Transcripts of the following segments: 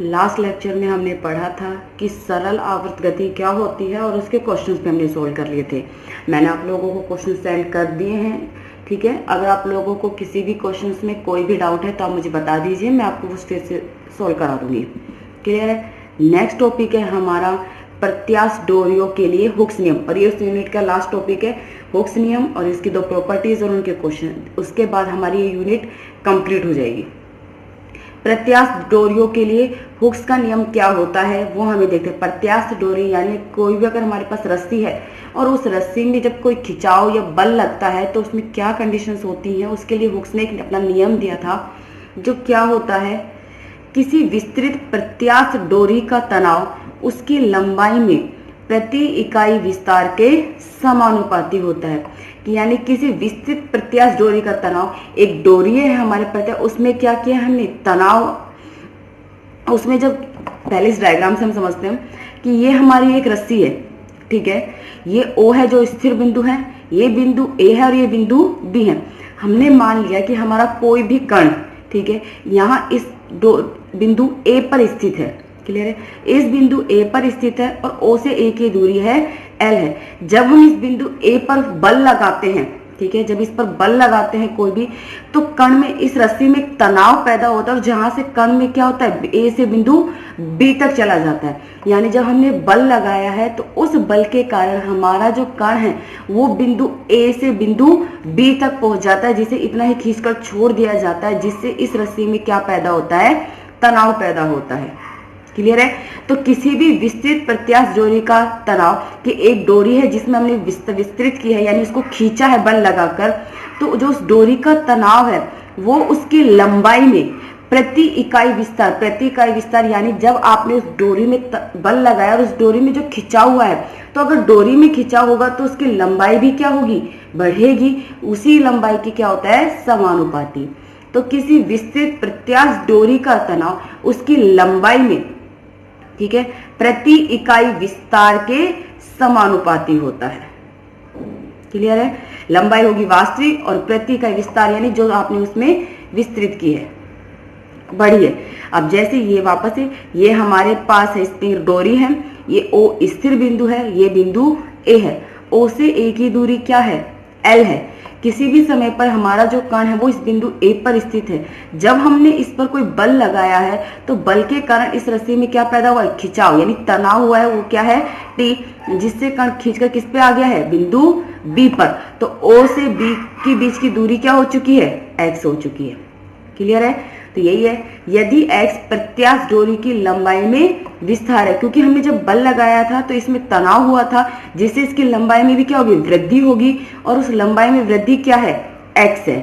Last lecture में हमने पढ़ा था कि सरल आवर्त गति क्या होती है और उसके क्वेश्चंस पे हमने सोल्व कर लिए थे। मैंने आप लोगों को क्वेश्चन सेंड कर दिए हैं, ठीक है। अगर आप लोगों को किसी भी क्वेश्चंस में कोई भी डाउट है तो आप मुझे बता दीजिए, मैं आपको उस फिर से सोल्व करा दूंगी। क्लियर है। नेक्स्ट टॉपिक है हमारा प्रत्यास्थ डोरियों के लिए हुक्स नियम, और ये उस यूनिट का लास्ट टॉपिक है, हुक्स नियम और इसकी दो प्रॉपर्टीज और उनके क्वेश्चन। उसके बाद हमारी ये यूनिट कंप्लीट हो जाएगी। प्रत्यास्थ डोरियों के लिए हुक्स का नियम क्या होता है वो हमें देखते हैं। प्रत्यास्थ डोरी यानी कोई भी अगर हमारे पास रस्सी है और उस रस्सी में जब कोई खिंचाव या बल लगता है तो उसमें क्या कंडीशंस होती हैं, उसके लिए हुक्स ने एक अपना नियम दिया था। जो क्या होता है, किसी विस्तृत प्रत्यास्थ डोरी का तनाव उसकी लंबाई में प्रति इकाई विस्तार के समानुपाती होता है। कि यानी किसी विस्तृत प्रत्यास्थ डोरी का तनाव, एक डोरी है हमारे प्रत्यास्थ, उसमें क्या किया हमने तनाव, उसमें जब पहले इस डायग्राम से हम समझते हैं कि ये हमारी एक रस्सी है, ठीक है। ये O है जो स्थिर बिंदु है, ये बिंदु A है और ये बिंदु B है। हमने मान लिया कि हमारा कोई भी कण, ठीक है, यहाँ इस बिंदु A पर स्थित है। क्लियर है। इस बिंदु A पर स्थित है और O से A की दूरी है L है। जब हम इस बिंदु A पर बल लगाते हैं, ठीक है, जब इस पर बल लगाते हैं कोई भी, तो कण में इस रस्सी में तनाव पैदा होता है और जहां से कण में क्या होता है, A से बिंदु B तक चला जाता है। यानी जब हमने बल लगाया है तो उस बल के कारण हमारा जो कण है वो बिंदु A से बिंदु B तक पहुंच जाता है, जिसे इतना ही खींचकर छोड़ दिया जाता है, जिससे इस रस्सी में क्या पैदा होता है, तनाव पैदा होता है। क्लियर है। तो किसी भी विस्तृत प्रत्यास्थ डोरी का तनाव, कि एक डोरी है जिसमें हमने विस्तृत की है यानी उसको खींचा है बल लगाकर, तो जो उस डोरी का तनाव है वो उसकी लंबाई में प्रति इकाई विस्तार यानी जब आपने उस डोरी में बल लगाया और उस डोरी में जो खिंचा हुआ है, तो अगर डोरी में खिंचा होगा तो उसकी लंबाई भी क्या होगी, बढ़ेगी। उसी लंबाई की क्या होता है, समानुपाती। तो किसी विस्तृत प्रत्यास्थ डोरी का तनाव उसकी लंबाई में, ठीक है, प्रति इकाई विस्तार के समानुपाती होता है। क्लियर है। लंबाई होगी वास्तविक और प्रति इकाई विस्तार यानी जो आपने उसमें विस्तृत की है, बड़ी है। अब जैसे ये वापस है, ये हमारे पास है स्प्रिंग डोरी है, ये O स्थिर बिंदु है, ये बिंदु A है। O से A की दूरी क्या है, L है। किसी भी समय पर हमारा जो कण है वो इस बिंदु A पर स्थित है। जब हमने इस पर कोई बल लगाया है तो बल के कारण इस रस्सी में क्या पैदा हुआ है, खिंचाव यानी तनाव हुआ है, वो क्या है, T, जिससे कण खींचकर किस पे आ गया है, बिंदु B पर। तो O से B के बीच की दूरी क्या हो चुकी है, x हो चुकी है। क्लियर है। तो यही है, यदि x प्रत्यास्थ डोरी की लंबाई में विस्तार है, क्योंकि हमने जब बल लगाया था तो इसमें तनाव हुआ था, जिससे इसकी लंबाई में भी क्या होगी, वृद्धि होगी, और उस लंबाई में वृद्धि क्या है, x है।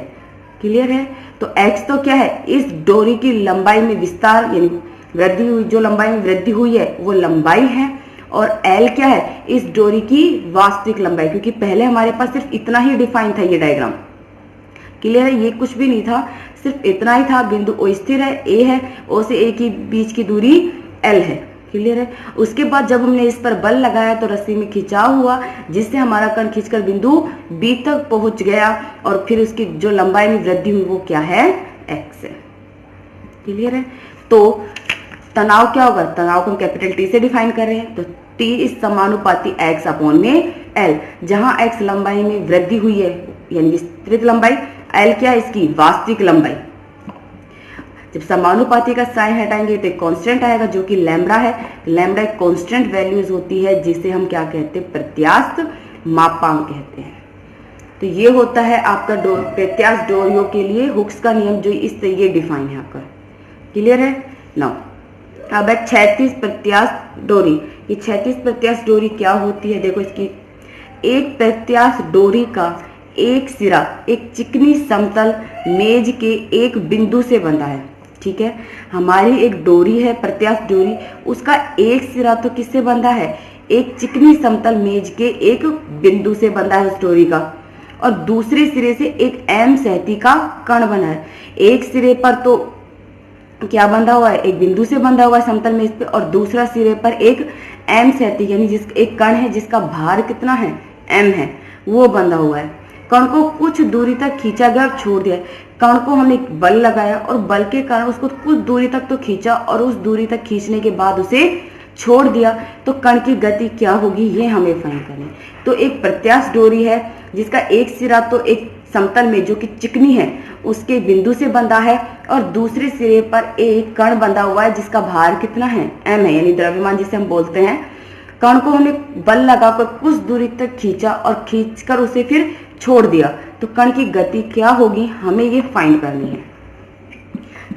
क्लियर है। तो x तो क्या है, इस डोरी की लंबाई में विस्तार यानी वृद्धि हुई, जो लंबाई में वृद्धि हुई है वो लंबाई है, और L क्या है, इस डोरी की वास्तविक लंबाई, क्योंकि पहले हमारे पास सिर्फ इतना ही डिफाइन था ये डायग्राम। क्लियर है। ये कुछ भी नहीं था, सिर्फ इतना ही था, बिंदु O स्थिर है, A है, O से A की बीच की दूरी L है। क्लियर है। उसके बाद जब हमने इस पर बल लगाया तो रस्सी में खिंचाव हुआ, जिससे हमारा कण खींचकर बिंदु B तक पहुंच गया, और फिर उसकी जो लंबाई में वृद्धि हुई वो क्या है, x है। क्लियर है। तो तनाव क्या होगा, तनाव को हम कैपिटल T से डिफाइन कर रहे हैं, तो T इस समानुपाती x अपॉन में L, जहां x लंबाई में वृद्धि हुई है यानी विस्तृत लंबाई, L क्या है, इसकी वास्तविक लंबाई। जब समानुपाती का साइन हटाएंगे तो एक कांस्टेंट आएगा जो कि लैम्ब्डा है। लैम्ब्डा एक कांस्टेंट वैल्यूज होती है जिसे हम क्या कहते हैं, प्रत्यास्थ मापांक कहते हैं। तो ये होता है आपका प्रत्यास्थ डोरियों के लिए हुक्स का नियम, जो इस तरीके डिफाइन है आपका। क्लियर है। नाउ अब है क्षैतिज प्रत्यास्थ डोरी। ये क्षैतिज प्रत्यास्थ डोरी क्या होती है, देखो इसकी, एक प्रत्यास्थ डोरी का एक सिरा एक चिकनी समतल मेज के एक बिंदु से बंधा है। ठीक है, हमारी एक डोरी है प्रत्यास्थ डोरी, उसका एक सिरा तो किससे बंधा है, एक चिकनी समतल मेज के एक बिंदु से बंधा है उस डोरी का, और दूसरे सिरे से एक एम सहती का कण बना है। एक सिरे पर तो क्या बंधा हुआ है, एक बिंदु से बंधा हुआ है समतल मेज पे, और दूसरा सिरे पर एक एम सहती यानी एक कण है जिसका भार कितना है, एम है, वो बंधा हुआ है। कण को कुछ दूरी तक खींचा गया और छोड़ दिया। कण को हमने बल लगाया और बल के कारण उसको कुछ दूरी तक तो खींचा और उस दूरी तक खींचने के बाद उसे छोड़ दिया, तो कण की गति क्या होगी ये हमें फाइंड करना है। तो एक प्रत्यास्थ डोरी है जिसका एक सिरा तो एक समतल में जो कि चिकनी है उसके बिंदु से बंधा है और दूसरे सिरे पर एक कण बंधा हुआ है जिसका भार कितना है, m है, यानी द्रव्यमान जिसे हम बोलते हैं। कण को हमने बल लगाकर कुछ दूरी तक खींचा और खींचकर उसे फिर छोड़ दिया, तो कण की गति क्या होगी हमें ये फाइंड करनी है।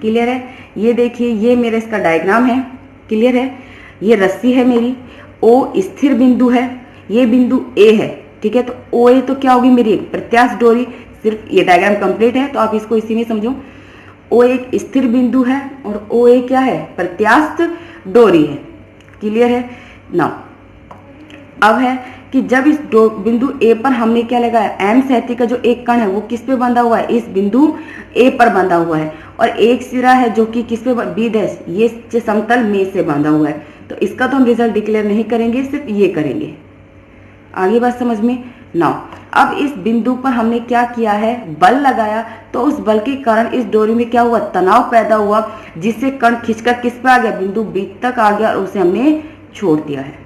क्लियर है? ये देखिए, ये मेरा इसका डायग्राम है। क्लियर है? ये रस्सी है मेरी, O स्थिर बिंदु है, ये बिंदु A है। ठीक है, तो OA तो क्या होगी मेरी एक प्रत्यास्थ डोरी। सिर्फ ये डायग्राम कंप्लीट है तो आप इसको इसी में समझो। O एक स्थिर बिंदु है और OA क्या है, प्रत्यास्थ डोरी है। क्लियर है? नाउ अब है कि जब इस बिंदु A पर हमने क्या लगाया, M सहती का जो एक कण है वो किस पे बंधा हुआ है, इस बिंदु A पर बंधा हुआ है, और एक सिरा है जो कि किस पे B डैश, ये समतल में से बंधा हुआ है। तो इसका तो हम रिजल्ट डिक्लेयर नहीं करेंगे, सिर्फ ये करेंगे। आगे बात समझ में? नाउ अब इस बिंदु पर हमने क्या किया है, बल लगाया, तो उस बल के कारण इस डोरी में क्या हुआ, तनाव पैदा हुआ, जिससे कण खिंचकर किस पे आ गया, बिंदु B तक आ गया और उसे हमने छोड़ दिया है।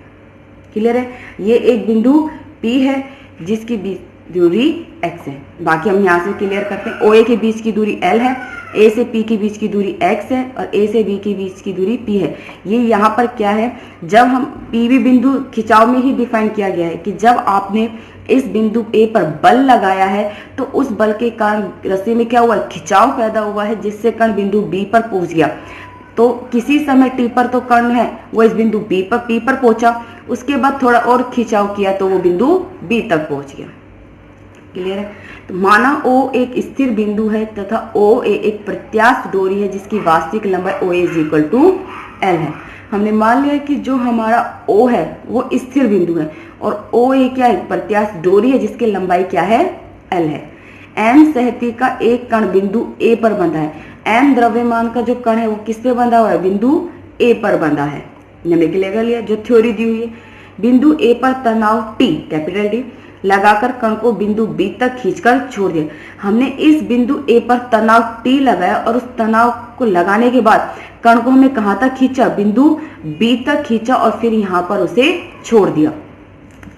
क्लियर है? ये एक बिंदु P है जिसकी दूरी x है। बाकी हम यहाँ से क्लियर करते हैं। OA के बीच की दूरी L है, A से P के बीच की दूरी x है और A से B के बीच की दूरी P है। ये यहाँ पर क्या है, जब हम PV बिंदु खिंचाव में ही डिफाइन किया गया है कि जब आपने इस बिंदु A पर बल लगाया है तो उस बल के कारण रस्सी में क्या हुआ, खिंचाव पैदा हुआ है, जिससे कण बिंदु B पर पहुंच गया। तो किसी समय T पर तो कण है वो इस बिंदु P पर पहुंचा, उसके बाद थोड़ा और खिंचाव किया तो वो बिंदु B तक पहुंच गया। क्लियर है? तो माना O एक स्थिर बिंदु है तथा OA एक प्रत्यास्थ डोरी है जिसकी वास्तविक लंबाई OA = L है। हमने मान लिया कि जो हमारा O है वो स्थिर बिंदु है और OA क्या है, प्रत्यास्थ डोरी है जिसकी लंबाई क्या है, L है। M सहती का एक कण बिंदु A पर बंधा है। M द्रव्यमान का जो कण है वो किस पे बंधा हुआ है, बिंदु A पर बंधा है। हमने क्लियर कर लिया जो थ्योरी दी हुई है। बिंदु A पर तनाव T, कैपिटल T लगाकर कण को बिंदु B तक खींचकर छोड़ दिया। हमने इस बिंदु A पर तनाव T लगाया और उस तनाव को लगाने के बाद कण को हमने कहां तक खींचा, बिंदु B तक खींचा और फिर यहां पर उसे छोड़ दिया।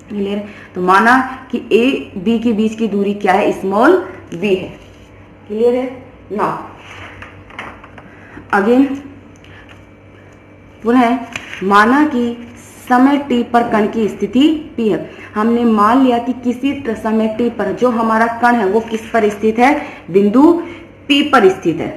क्लियर? तो माना कि A B के बीच की दूरी क्या है, स्मॉल b है। क्लियर है? नाउ अगेन पुनः माना कि समय t पर कण की स्थिति P है। हमने मान लिया कि किसी समय t पर जो हमारा कण है वो किस पर स्थित है, बिंदु P पर स्थित है।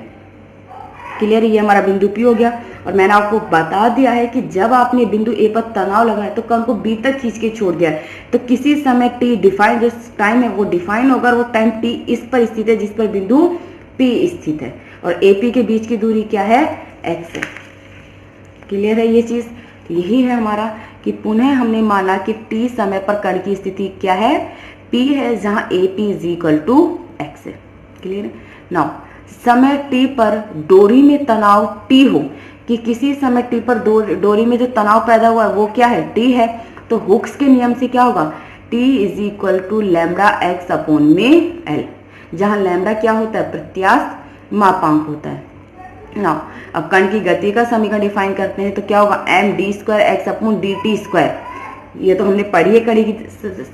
क्लियर? ये हमारा बिंदु P हो गया। और मैंने आपको बता दिया है कि जब आपने बिंदु A पर तनाव लगाया तो कण को B तक खींच के छोड़ दिया है, तो किसी समय t डिफाइन, जो टाइम है वो डिफाइन होगा, वो टाइम t इस पर स्थित है जिस पर बिंदु P स्थित है और AP के बीच की दूरी क्या है, x है। क्लियर है ये चीज? तो यही है हमारा कि पुनः हमने माना कि t समय पर कण की स्थिति क्या है, P है, जहां AP = x है। क्लियर है? नाउ समय t पर डोरी में तनाव T हो, कि किसी समय t पर डोरी में जो तनाव पैदा हुआ है वो क्या है, T है, तो हुक्स के नियम से क्या होगा, T = λx/L, जहां लैम्बडा क्या होता है, प्रत्यास्थ मापांक होता है ना। अब कण की गति का समीकरण डिफाइन करते हैं तो क्या होगा, md2x/dt²। ये तो हमने पढ़ी है कण की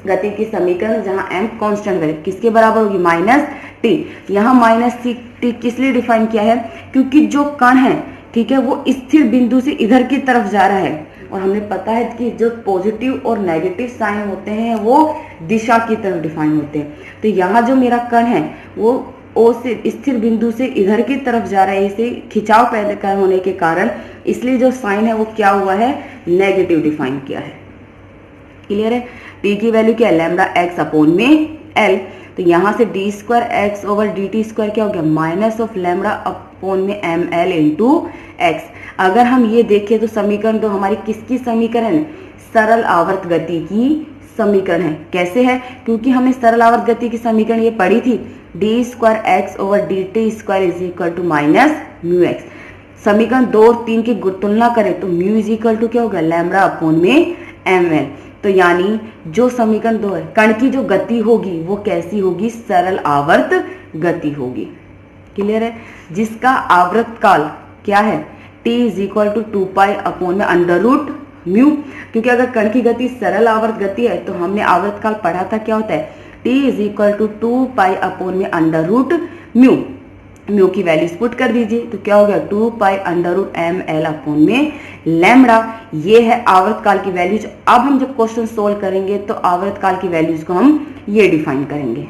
गति की समीकरण, जहां m कांस्टेंट वैल्यू किसके बराबर होगी, -t। यहाँ -t किस लिए डिफाइन किया है, क्योंकि जो कण है, ठीक है, वो स्थिर बिंदु से इधर की तरफ जा रहा है और हमें पता है कि जो पॉजिटिव और नेगेटिव साइन होते हैं वो दिशा की तरफ डिफाइन होते हैं। तो यहाँ जो मेरा कण है वो O से स्थिर बिंदु से इधर की तरफ जा रहा है, इसे खिंचाव पैदा होने के कारण, इसलिए जो साइन है वो क्या हुआ है, नेगेटिव डिफाइन किया है। क्लियर है? t की वैल्यू क्या है, λx/L। तो यहाँ से d2x/dt² क्या हो गया, -λ/ml × x। अगर हम ये देखें तो समीकरण तो हमारी किसकी समीकरण है, सरल आवर्त गति की समीकरण है। कैसे है, क्योंकि हमने सरल आवर्त गति की समीकरण ये पढ़ी थी, d2x/dt² = -μx। समीकरण 2 और 3 की तुलना करें तो μ क्या होगा, λ/ml। तो यानी जो समीकरण 2 है, कण की जो गति होगी वो कैसी होगी, सरल आवर्त गति होगी। क्लियर है, जिसका आवर्त काल क्या है, t is equal to 2 upon में अंडर रूट म्यू, क्योंकि अगर कण की गति सरल आवर्त गति है तो हमने आवर्त काल पढ़ा था क्या होता है, t is equal to 2 upon में अंडर रूट म्यू। म्यू की वैल्यूज पुट कर दीजिए तो क्या हो गया, 2 अंडर रूट ml अपॉन में लैम्बडा। ये है आवर्त काल की वैल्यूज। अब हम जब क्वेश्चन सोल्व करेंगे तो आवर्त काल की वैल्यूज को हम ये डिफाइन करेंगे।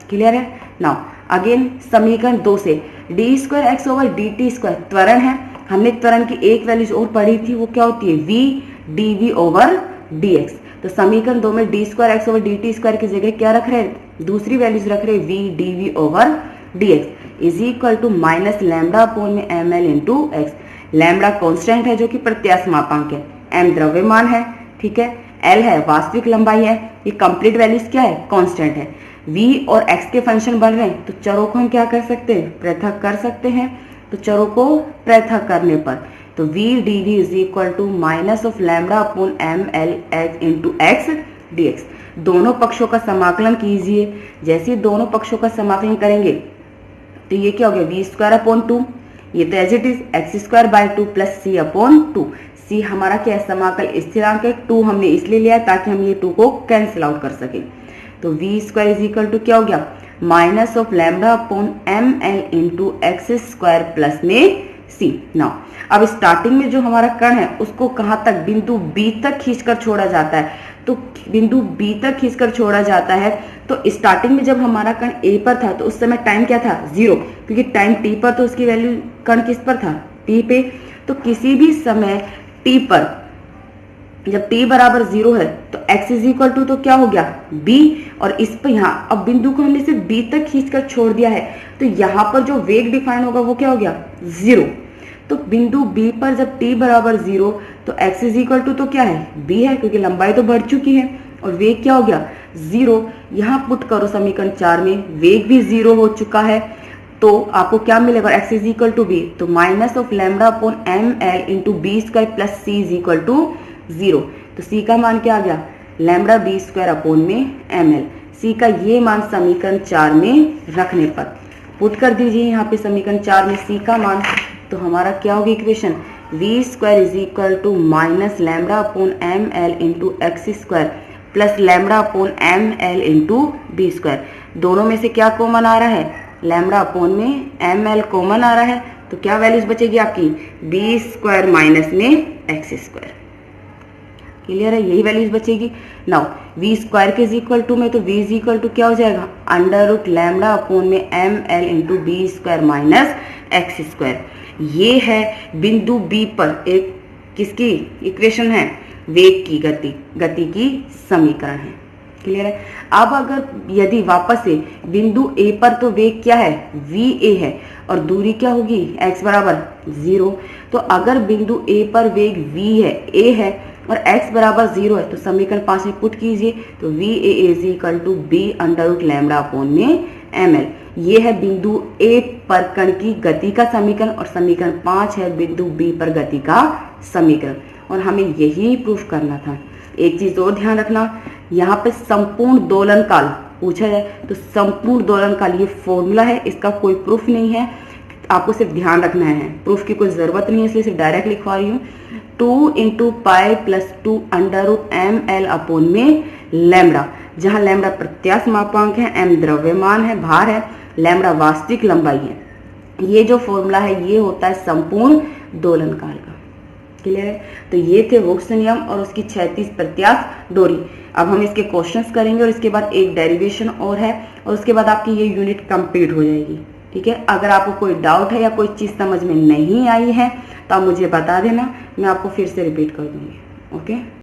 क्लियर है। नाउ अगेन समीकरण 2 से D square x over D T square त्वरण है। हमने त्वरण की एक वैल्यूज और पढ़ी थी, वो क्या होती है, v dv ओवर dx। तो समीकरण 2 में D square x over D T square की जगह क्या रख रहे हैं, दूसरी वैल्यूज रख रहे हैं, v dv over dx is equal to minus lambda upon में ml into x. Lambda constant है जो कि प्रत्यास्थ मापांक है, m द्रव्यमान है, ठीक है, l है वास्तविक लंबाई है, ये कंप्लीट वैल्यूज क्या है, कांस्टेंट है। v और x के फंक्शन बन रहे हैं तो चरों को हम क्या कर सकते हैं, पृथक कर सकते हैं। तो चरों को पृथक करने पर तो v dv is equal to minus of lambda upon ml x into x dx। दोनों पक्षों का समाकलन कीजिए। जैसे दोनों पक्षों का समाकलन करेंगे तो ये क्या हो गया, v स्क्वायर अपॉन 2, ये तो as it is x square by 2 plus c upon 2। c हमारा क्या है, समाकल स्थिरांक है, 2 हमने इसलिए लिया ताकि हम ये 2 को कैंसिल आउट कर सके। तो v square is equal to क्या हो गया, minus of lambda upon ml into x square plus में c। नाउ अब स्टार्टिंग में जो हमारा कण है उसको कहाँ तक, बिंदु b तक खींचकर छोड़ा जाता है। तो बिंदु b तक खींचकर छोड़ा जाता है तो स्टार्टिंग में जब हमारा कण a पर था तो उस समय टाइम क्या था, 0, क्योंकि टाइम t पर तो उसकी वैल्यू कण किस पर था, t पे। तो किसी भी समय t पर जब t बराबर 0 है तो x इज इक्वल टू तो क्या हो गया, b, और इस पर यहाँ अब बिंदु को हमने सिर्फ b तक खींचकर छोड़ दिया है तो यहाँ पर जो वेग डिफाइन होगा वो क्या हो गया, 0। तो बिंदु b पर जब t बराबर 0 तो x इज इक्वल टू तो क्या है, b है, क्योंकि लंबाई तो बढ़ चुकी है और वेग क्या हो गया, 0। यहाँ पुट करो समीकरण 4 में, वेग भी 0 हो चुका है तो आपको क्या मिलेगा, x is equal to b, तो minus of lambda upon ml into b square plus c is equal to 0। तो c का मान क्या आ गया, लैम्बडा बी स्क्वायर अपॉन में ml। c का ये मान समीकरण 4 में रखने पर पुट कर दीजिए यहाँ पे समीकरण 4 में c का मान, तो हमारा क्या होगी equation, v square is equal to minus lambda upon ml into x square plus lambda upon ml into b square. दोनों में से क्या कॉमन आ रहा है, लैम्बडा अपॉन में ml कॉमन आ रहा है तो क्या वैल्यूज बचेगी आपकी, बी स्क्वायर माइनस में एक्स स्क्वायर। क्लियर है, यही वैल्यूज बचेगी। नाउ v स्क्वायर के इज इक्वल टू में तो v इज इक्वल टू क्या हो जाएगा, अंडर रूट लैम्बडा अपॉन में ml into b square minus x square. ये है बिंदु b पर एक किसकी इक्वेशन है, वेग की गति की समीकरण है। क्लियर है। अब अगर यदि वापस से बिंदु a पर तो वेग क्या है, va है और दूरी क्या होगी, x बराबर 0। तो अगर बिंदु a पर वेग v है, a है और x बराबर 0 है तो समीकरण 5 में पुट कीजिए तो va is equal to b under root lambda upon में ml। ये है बिंदु a पर कण की गति का समीकरण और समीकरण 5 है बिंदु b पर गति का समीकरण, और हमें यही प्रूफ करना था। एक चीज और ध्यान रखना, यहाँ पे संपूर्ण दोलन काल पूछा जाए तो संपूर्ण दोलन काल ये फॉर्मूला है, इसका कोई प्रूफ नहीं है, आपको सिर्फ ध्यान रखना है, प्रूफ की कोई जरूरत नहीं है इसलिए सिर्फ डायरेक्ट लिखवा रही हूँ। 2 into pi plus 2 under root ml upon में लैम्बडा, जहाँ लैम्बडा प्रत्यास्थ मापांक है, m द्रव्यमान है, भार है, लैम्बडा वास्तविक लंबाई है। ये जो फॉर्मूला है ये होता है संपूर्ण दोलन काल का। क्लियर है। तो ये थे वोक्स नियम और उसकी 36 प्रत्यास्थ डोरी। अब हम इसके क्वेश्चंस करेंगे और इसके बाद एक डेरिवेशन और है और उसके बाद आपकी ये यूनिट कंप्लीट हो जाएगी। ठीक है। अगर आपको कोई डाउट है या कोई चीज समझ में नहीं आई है तो आप मुझे बता देना, मैं आपको फिर से रिपीट कर दूंगी। ओके।